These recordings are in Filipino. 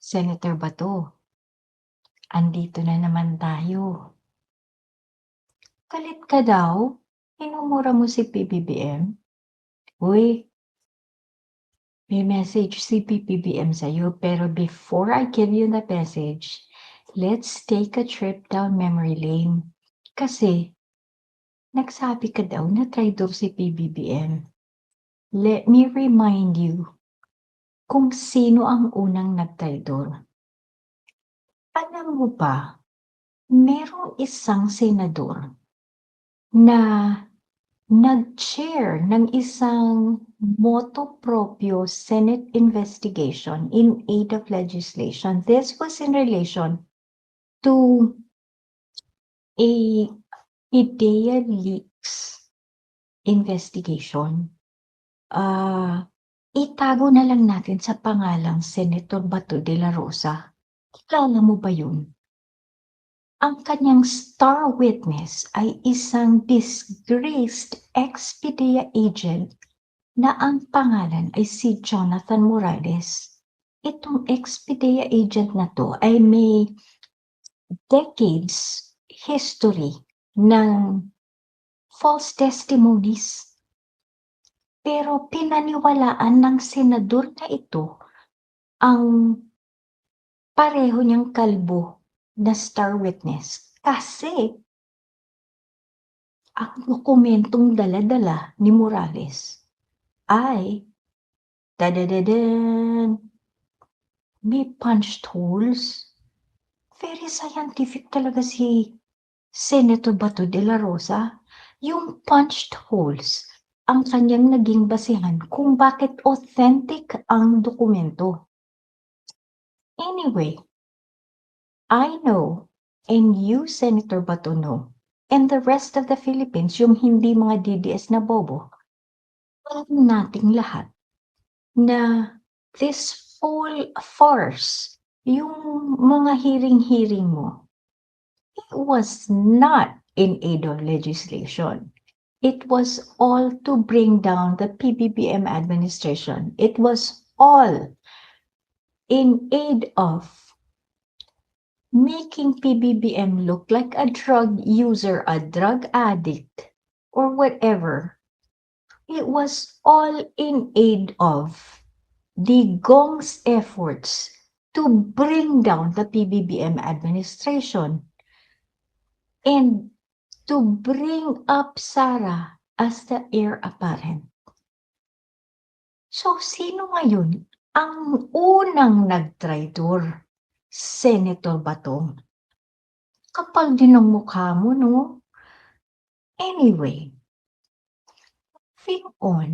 Senator Bato, andito na naman tayo. Galit ka daw? Minumura mo si PBBM? Uy, may message si PBBM sa'yo, pero before I give you the message, let's take a trip down memory lane. Kasi, nagsabi ka daw na traitor si PBBM. Let me remind you kung sino ang unang nagtraidor. Alam mo ba, merong isang senador na nag-chair ng isang motu proprio Senate investigation in aid of legislation. This was in relation to a IDEA leaks investigation. Itago na lang natin sa pangalang Senator Bato de la Rosa. Kilala mo ba yun? Ang kanyang star witness ay isang disgraced ex-PIDEA agent na ang pangalan ay si Jonathan Morales. Itong ex-PIDEA agent na to ay may decades history ng false testimonies. Pero pinaniwalaan ng senador na ito ang pareho niyang kalbo na star witness kasi ang dokumentong dala-dala ni Morales ay dadadadaan, may punched holes. Very scientific talaga si Senator Bato de la Rosa. Yung punched holes ang kanyang naging basihan kung bakit authentic ang dokumento. Anyway, I know, and you, Senator Bato, know, and the rest of the Philippines, yung hindi mga DDS na bobo, alam nating lahat na this whole farce, yung mga hearing mo, it was not in aid of legislation. It was all to bring down the PBBM administration. It was all in aid of making PBBM look like a drug user, a drug addict, or whatever. It was all in aid of the Gong's efforts to bring down the PBBM administration and to bring up Sara as the heir apparent. So, sino ngayon ang unang nagtraidor? Senator Bato. Kapal din ang mukha mo, no? Anyway, moving on.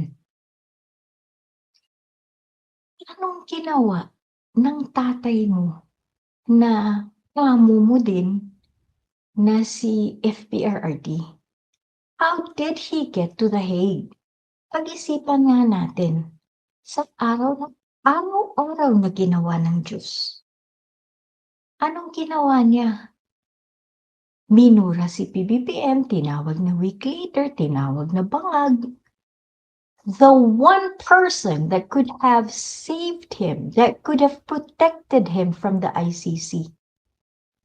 Anong ginawa ng tatay mo na amo mo din na si FPRRD? How did he get to The Hague? Pag-isipan nga natin sa araw-araw na ginawa ng Diyos. Anong ginawa niya? Minura si PBBM, tinawag na week leader, tinawag na bangag. The one person that could have saved him, that could have protected him from the ICC.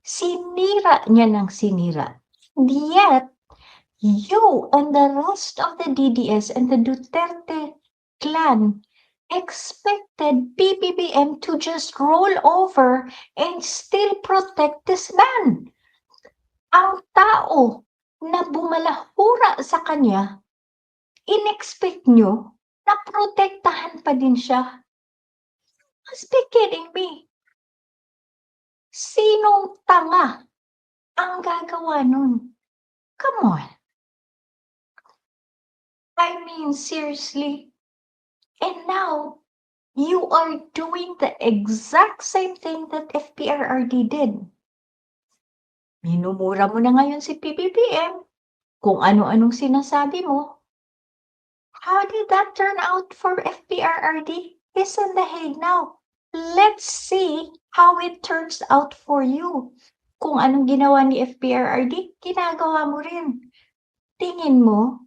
Sinira niya ng sinira. Yet, you and the rest of the DDS and the Duterte clan expected PBBM to just roll over and still protect this man. Ang tao na bumalahura sa kanya, in-expect nyo na protektahan pa din siya. Must be kidding me. Sinong tanga ang gagawa nun? Come on. I mean, seriously. And now, you are doing the exact same thing that FPRRD did. Minumura mo na ngayon si PBBM kung ano-anong sinasabi mo. How did that turn out for FPRRD? He's in The Hague now. Let's see how it turns out for you. Kung anong ginawa ni FPRRD, ginagawa mo rin. Tingin mo,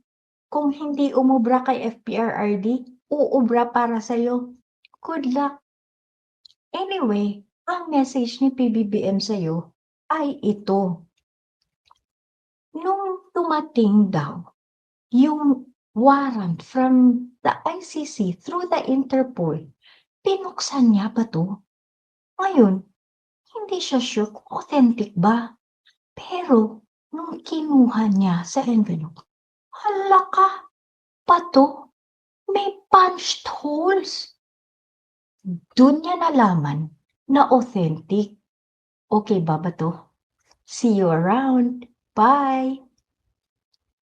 kung hindi umubra kay FPRRD, uubra para sa'yo. Good luck. Anyway, Ang message ni PBBM sa'yo ay ito. Nung dumating daw yung warrant from the ICC through the Interpol, binuksan niya ba 'to? Ngayon, hindi siya sure kung authentic ba. Pero nung kinuha niya sa envelope, hala ka, pato, may punched holes. Dun niya nalaman na authentic. Okay ba ba 'to? See you around. Bye!